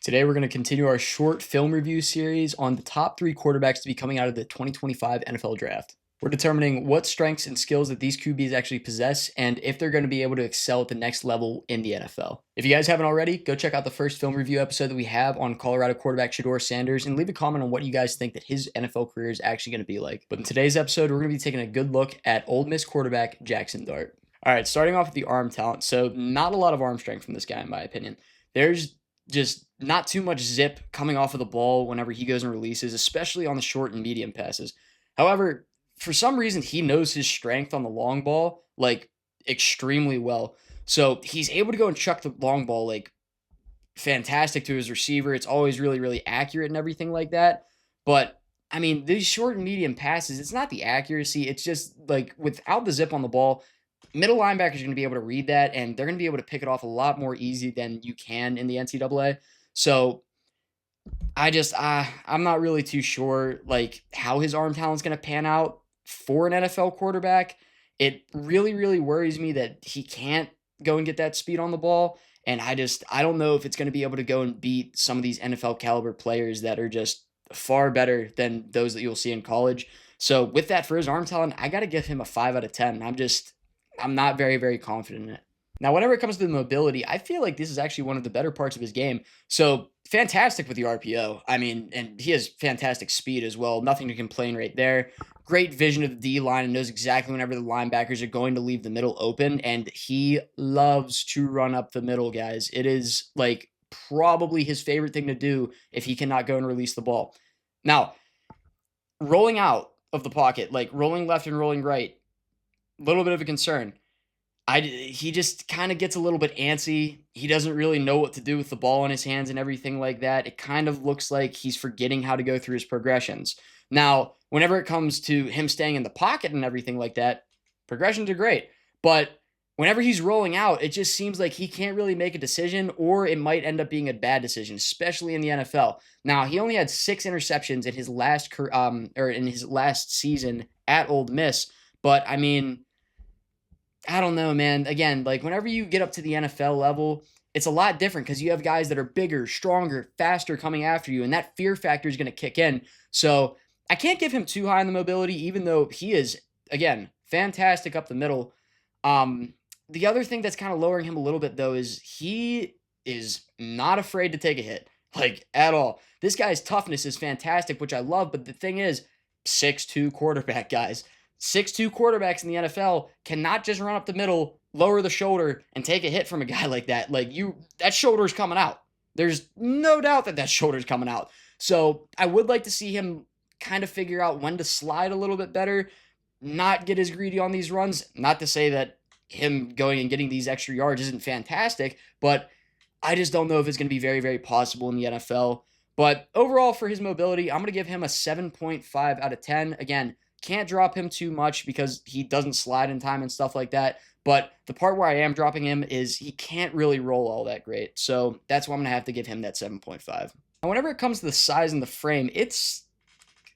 Today, we're going to continue our short film review series on the top 3 quarterbacks to be coming out of the 2025 NFL Draft. We're determining what strengths and skills that these QBs actually possess and if they're going to be able to excel at the next level in the NFL. If you guys haven't already, go check out the first film review episode that we have on Colorado quarterback Shedeur Sanders and leave a comment on what you guys think that his NFL career is actually going to be like. But in today's episode, we're going to be taking a good look at Ole Miss quarterback Jaxson Dart. All right, starting off with the arm talent. So not a lot of arm strength from this guy, in my opinion. There's just not too much zip coming off of the ball whenever he goes and releases, especially on the short and medium passes. However, for some reason, he knows his strength on the long ball, like, extremely well. So he's able to go and chuck the long ball, like, fantastic to his receiver. It's always really, really accurate and everything like that. But, I mean, these short and medium passes, it's not the accuracy. It's just, like, without the zip on the ball, middle linebackers are going to be able to read that, and they're going to be able to pick it off a lot more easy than you can in the NCAA. So I'm not really too sure, like, how his arm talent's going to pan out for an NFL quarterback. It really, really worries me that he can't go and get that speed on the ball. And I don't know if it's going to be able to go and beat some of these NFL caliber players that are just far better than those that you'll see in college. So with that, for his arm talent, I got to give him a 5 out of 10. I'm not very, very confident in it. Now, whenever it comes to the mobility, I feel like this is actually one of the better parts of his game. So fantastic with the RPO. I mean, and he has fantastic speed as well. Nothing to complain right there. Great vision of the D line and knows exactly whenever the linebackers are going to leave the middle open. And he loves to run up the middle, guys. It is like probably his favorite thing to do if he cannot go and release the ball. Now, rolling out of the pocket, like rolling left and rolling right, a little bit of a concern. He just kind of gets a little bit antsy. He doesn't really know what to do with the ball in his hands and everything like that. It kind of looks like he's forgetting how to go through his progressions. Now, whenever it comes to him staying in the pocket and everything like that, progressions are great. But whenever he's rolling out, it just seems like he can't really make a decision, or it might end up being a bad decision, especially in the NFL. Now, he only had 6 interceptions in his last season at Ole Miss, but I mean, I don't know, man. Again, like, whenever you get up to the NFL level, it's a lot different because you have guys that are bigger, stronger, faster coming after you, and that fear factor is going to kick in. So I can't give him too high on the mobility, even though he is, again, fantastic up the middle. The other thing that's kind of lowering him a little bit, though, is he is not afraid to take a hit, like, at all. This guy's toughness is fantastic, which I love, but the thing is, 6'2" quarterback, guys. 6'2" quarterbacks in the NFL cannot just run up the middle, lower the shoulder, and take a hit from a guy like that. That shoulder's coming out. There's no doubt that shoulder's coming out. So I would like to see him kind of figure out when to slide a little bit better, not get as greedy on these runs. Not to say that him going and getting these extra yards isn't fantastic, but I just don't know if it's going to be very, very possible in the NFL. But overall, for his mobility, I'm going to give him a 7.5 out of 10. Again, can't drop him too much because he doesn't slide in time and stuff like that. But the part where I am dropping him is he can't really roll all that great. So that's why I'm going to have to give him that 7.5. Now, whenever it comes to the size and the frame, it's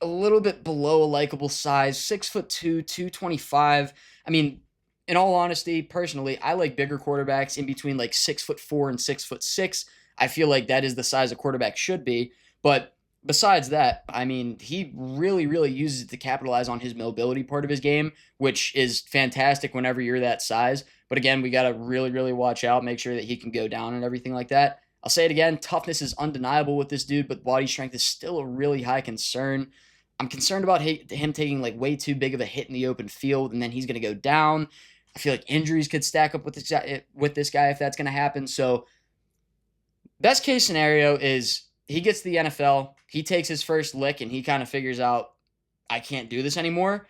a little bit below a likable size. 6'2", 225. I mean, in all honesty, personally, I like bigger quarterbacks in between like 6'4" and 6'6". I feel like that is the size a quarterback should be. But besides that, I mean, he really, really uses it to capitalize on his mobility part of his game, which is fantastic whenever you're that size. But again, we got to really, really watch out, make sure that he can go down and everything like that. I'll say it again, toughness is undeniable with this dude, but body strength is still a really high concern. I'm concerned about him taking like way too big of a hit in the open field, and then he's going to go down. I feel like injuries could stack up with this guy if that's going to happen. So best case scenario is he gets to the NFL, he takes his first lick, and he kind of figures out, I can't do this anymore,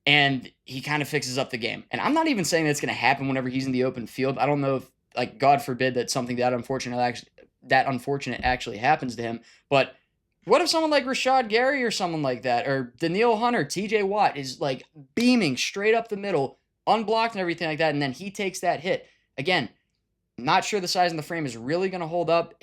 and he kind of fixes up the game. And I'm not even saying that's going to happen whenever he's in the open field. I don't know if, like, God forbid that something that unfortunate actually happens to him, but what if someone like Rashad Gary or someone like that, or Daniil Hunter, TJ Watt, is, like, beaming straight up the middle, unblocked and everything like that, and then he takes that hit? Again, not sure the size and the frame is really going to hold up.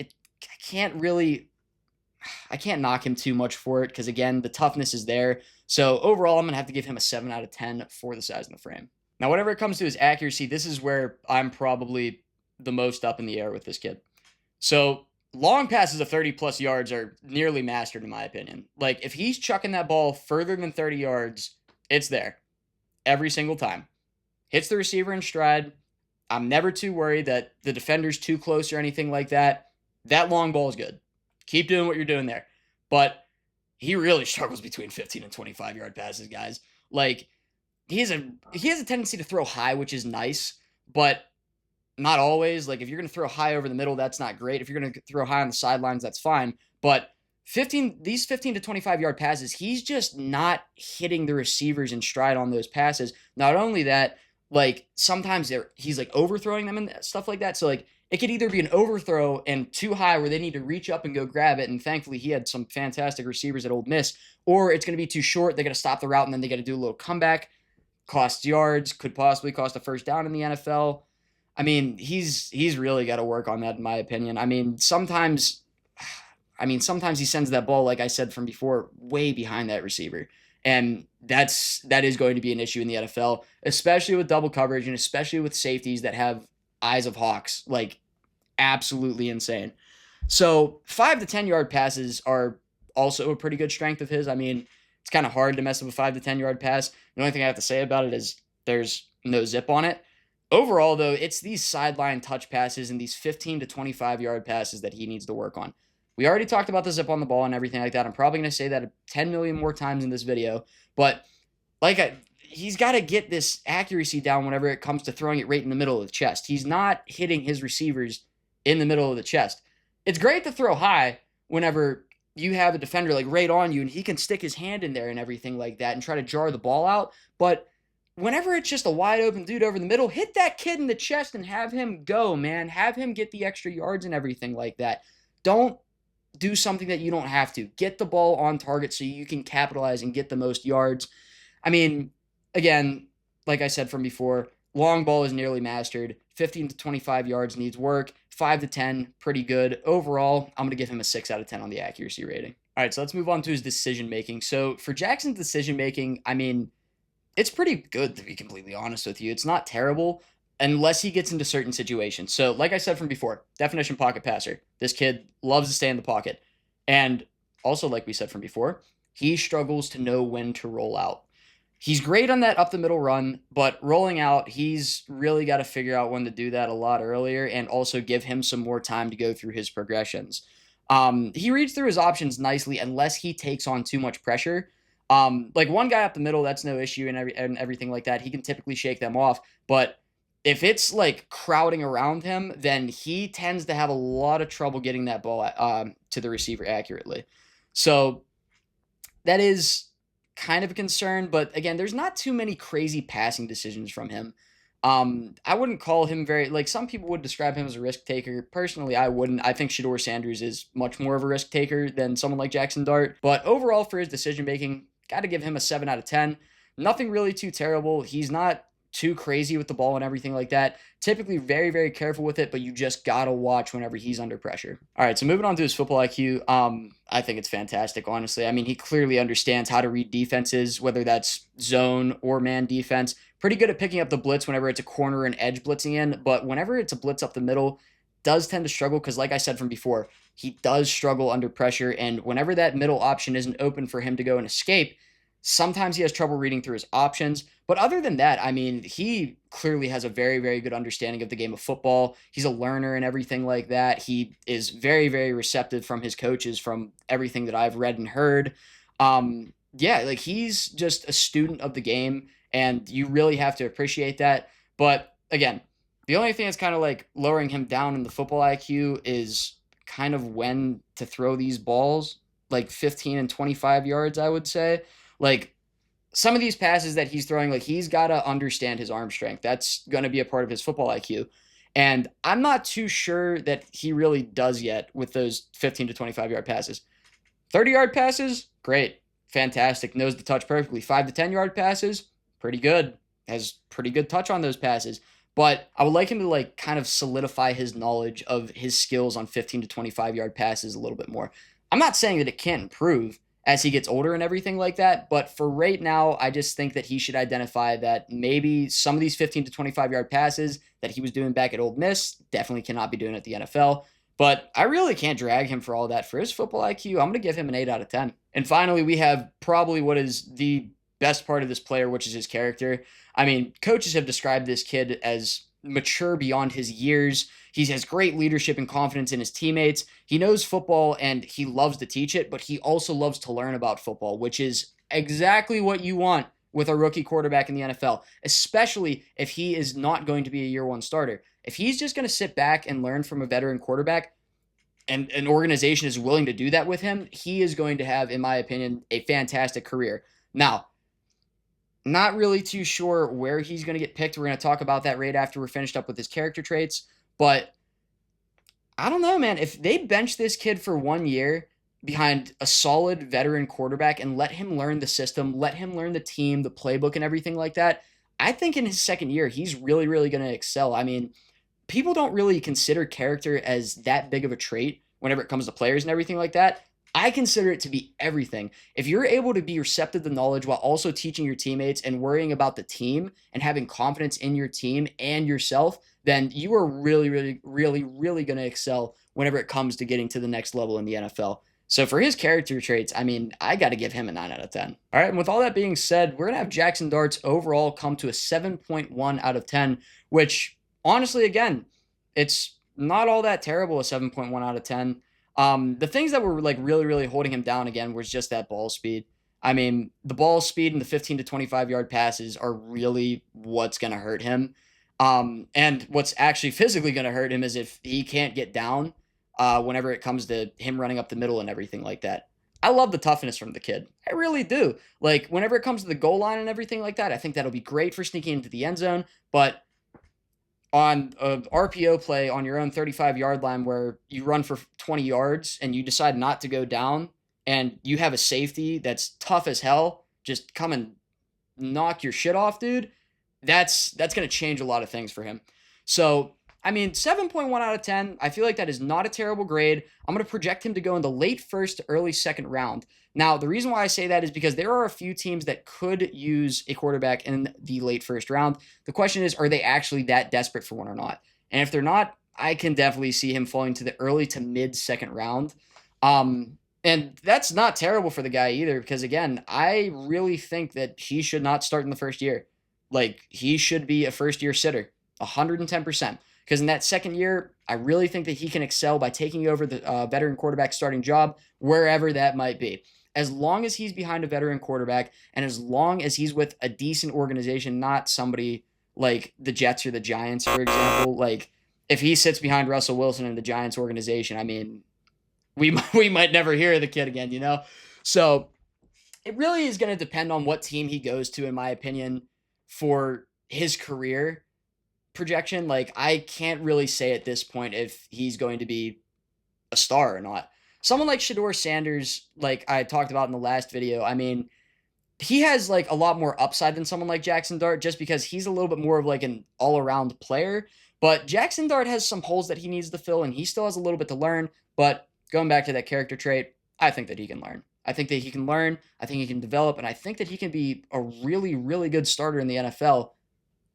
I can't knock him too much for it because, again, the toughness is there. So overall, I'm going to have to give him a 7 out of 10 for the size and the frame. Now, whenever it comes to his accuracy, this is where I'm probably the most up in the air with this kid. So long passes of 30 plus yards are nearly mastered in my opinion. Like if he's chucking that ball further than 30 yards, it's there every single time. Hits the receiver in stride. I'm never too worried that the defender's too close or anything like that. That long ball is good. Keep doing what you're doing there. But he really struggles between 15 and 25-yard passes, guys. Like he has a tendency to throw high, which is nice, but not always. Like if you're going to throw high over the middle, that's not great. If you're going to throw high on the sidelines, that's fine. But 15 to 25-yard passes, he's just not hitting the receivers in stride on those passes. Not only that, like sometimes he's like overthrowing them and stuff like that. So like it could either be an overthrow and too high where they need to reach up and go grab it. And thankfully he had some fantastic receivers at Ole Miss, or it's going to be too short. They got to stop the route and then they got to do a little comeback, costs yards, could possibly cost a first down in the NFL. I mean, he's really got to work on that in my opinion. Sometimes he sends that ball, like I said from before, way behind that receiver. And that is going to be an issue in the NFL, especially with double coverage and especially with safeties that have eyes of hawks, like absolutely insane. So 5 to 10-yard passes are also a pretty good strength of his. I mean, it's kind of hard to mess up a 5 to 10-yard pass. The only thing I have to say about it is there's no zip on it. Overall, though, it's these sideline touch passes and these 15 to 25-yard passes that he needs to work on. We already talked about the zip on the ball and everything like that. I'm probably going to say that 10 million more times in this video. But he's got to get this accuracy down whenever it comes to throwing it right in the middle of the chest. He's not hitting his receivers in the middle of the chest. It's great to throw high whenever you have a defender like right on you and he can stick his hand in there and everything like that and try to jar the ball out. But whenever it's just a wide open dude over the middle, hit that kid in the chest and have him go, man. Have him get the extra yards and everything like that. Don't do something that you don't have to. Get the ball on target so you can capitalize and get the most yards. I mean, again, like I said from before, long ball is nearly mastered. 15 to 25 yards needs work. 5 to 10, pretty good. Overall, I'm going to give him a 6 out of 10 on the accuracy rating. All right, so let's move on to his decision making. So for Jackson's decision making, I mean, it's pretty good to be completely honest with you. It's not terrible unless he gets into certain situations. So like I said from before, definition pocket passer. This kid loves to stay in the pocket. And also like we said from before, he struggles to know when to roll out. He's great on that up the middle run, but rolling out, he's really got to figure out when to do that a lot earlier and also give him some more time to go through his progressions. He reads through his options nicely unless he takes on too much pressure. Like one guy up the middle, that's no issue and everything like that. He can typically shake them off. But if it's like crowding around him, then he tends to have a lot of trouble getting that ball to the receiver accurately. So that is kind of a concern. But again, there's not too many crazy passing decisions from him. I wouldn't call him like some people would describe him as a risk taker. Personally, I wouldn't. I think Shedeur Sanders is much more of a risk taker than someone like Jaxson Dart. But overall, for his decision making, got to give him a 7 out of 10. Nothing really too terrible. He's not too crazy with the ball and everything like that. Typically very, very careful with it, but you just got to watch whenever he's under pressure. All right, so moving on to his football IQ, I think it's fantastic, honestly. I mean, he clearly understands how to read defenses, whether that's zone or man defense. Pretty good at picking up the blitz whenever it's a corner and edge blitzing in, but whenever it's a blitz up the middle, does tend to struggle because, like I said from before, he does struggle under pressure, and whenever that middle option isn't open for him to go and escape, sometimes he has trouble reading through his options. But other than that, I mean, he clearly has a very, very good understanding of the game of football. He's a learner and everything like that. He is very, very receptive from his coaches from everything that I've read and heard. Yeah, like he's just a student of the game, and you really have to appreciate that. But again, the only thing that's kind of like lowering him down in the football IQ is kind of when to throw these balls, like 15 and 25 yards, I would say. Like some of these passes that he's throwing, like he's got to understand his arm strength. That's going to be a part of his football IQ. And I'm not too sure that he really does yet with those 15 to 25-yard passes. 30-yard passes, great, fantastic, knows the touch perfectly. 5 to 10-yard passes, pretty good, has pretty good touch on those passes. But I would like him to like kind of solidify his knowledge of his skills on 15 to 25-yard passes a little bit more. I'm not saying that it can't improve as he gets older and everything like that. But for right now, I just think that he should identify that maybe some of these 15 to 25-yard passes that he was doing back at Ole Miss definitely cannot be doing at the NFL. But I really can't drag him for all that. For his football IQ, I'm going to give him an 8 out of 10. And finally, we have probably what is the best part of this player, which is his character. I mean, coaches have described this kid as mature beyond his years. He has great leadership and confidence in his teammates. He knows football and he loves to teach it, but he also loves to learn about football, which is exactly what you want with a rookie quarterback in the NFL, especially if he is not going to be a year one starter. If he's just going to sit back and learn from a veteran quarterback, and an organization is willing to do that with him, he is going to have, in my opinion, a fantastic career. Now, not really too sure where he's going to get picked. We're going to talk about that right after we're finished up with his character traits. But I don't know, man. If they bench this kid for 1 year behind a solid veteran quarterback and let him learn the system, let him learn the team, the playbook, and everything like that, I think in his second year, he's really, really going to excel. I mean, people don't really consider character as that big of a trait whenever it comes to players and everything like that. I consider it to be everything. If you're able to be receptive to knowledge while also teaching your teammates and worrying about the team and having confidence in your team and yourself, then you are really, really, really, really going to excel whenever it comes to getting to the next level in the NFL. So for his character traits, I mean, I got to give him a 9 out of 10. All right, and with all that being said, we're going to have Jaxson Dart's overall come to a 7.1 out of 10, which honestly, again, it's not all that terrible, a 7.1 out of 10. The things that were like really, really holding him down again was just that ball speed. I mean, the ball speed and the 15 to 25 yard passes are really what's going to hurt him. And what's actually physically going to hurt him is if he can't get down whenever it comes to him running up the middle and everything like that. I love the toughness from the kid. I really do. Like, whenever it comes to the goal line and everything like that, I think that'll be great for sneaking into the end zone. But on a RPO play on your own 35-yard line where you run for 20 yards and you decide not to go down and you have a safety that's tough as hell, just come and knock your shit off, dude, that's going to change a lot of things for him. So, I mean, 7.1 out of 10, I feel like that is not a terrible grade. I'm going to project him to go in the late first to early second round. Now, the reason why I say that is because there are a few teams that could use a quarterback in the late first round. The question is, are they actually that desperate for one or not? And if they're not, I can definitely see him falling to the early to mid second round. And that's not terrible for the guy either, because again, I really think that he should not start in the first year. Like, he should be a first year sitter, 110%. Because in that second year, I really think that he can excel by taking over the veteran quarterback starting job, wherever that might be. As long as he's behind a veteran quarterback and as long as he's with a decent organization, not somebody like the Jets or the Giants, for example. Like, if he sits behind Russell Wilson in the Giants organization, I mean, we might never hear of the kid again, you know? So it really is going to depend on what team he goes to, in my opinion, for his career projection. Like, I can't really say at this point if he's going to be a star or not. Someone like Shedeur Sanders, like I talked about in the last video, I mean, he has like a lot more upside than someone like Jaxson Dart just because he's a little bit more of like an all-around player. But Jaxson Dart has some holes that he needs to fill, and he still has a little bit to learn. But going back to that character trait, I think that he can learn. I think that he can learn. I think he can develop, and I think that he can be a really, really good starter in the NFL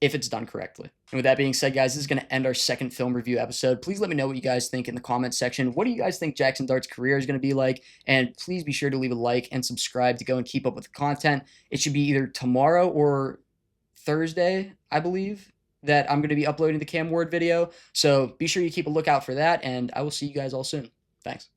if it's done correctly. And with that being said, guys, this is going to end our second film review episode. Please let me know what you guys think in the comments section. What do you guys think Jaxson Dart's career is going to be like? And please be sure to leave a like and subscribe to go and keep up with the content. It should be either tomorrow or Thursday, I believe, that I'm going to be uploading the Cam Ward video. So be sure you keep a lookout for that, and I will see you guys all soon. Thanks.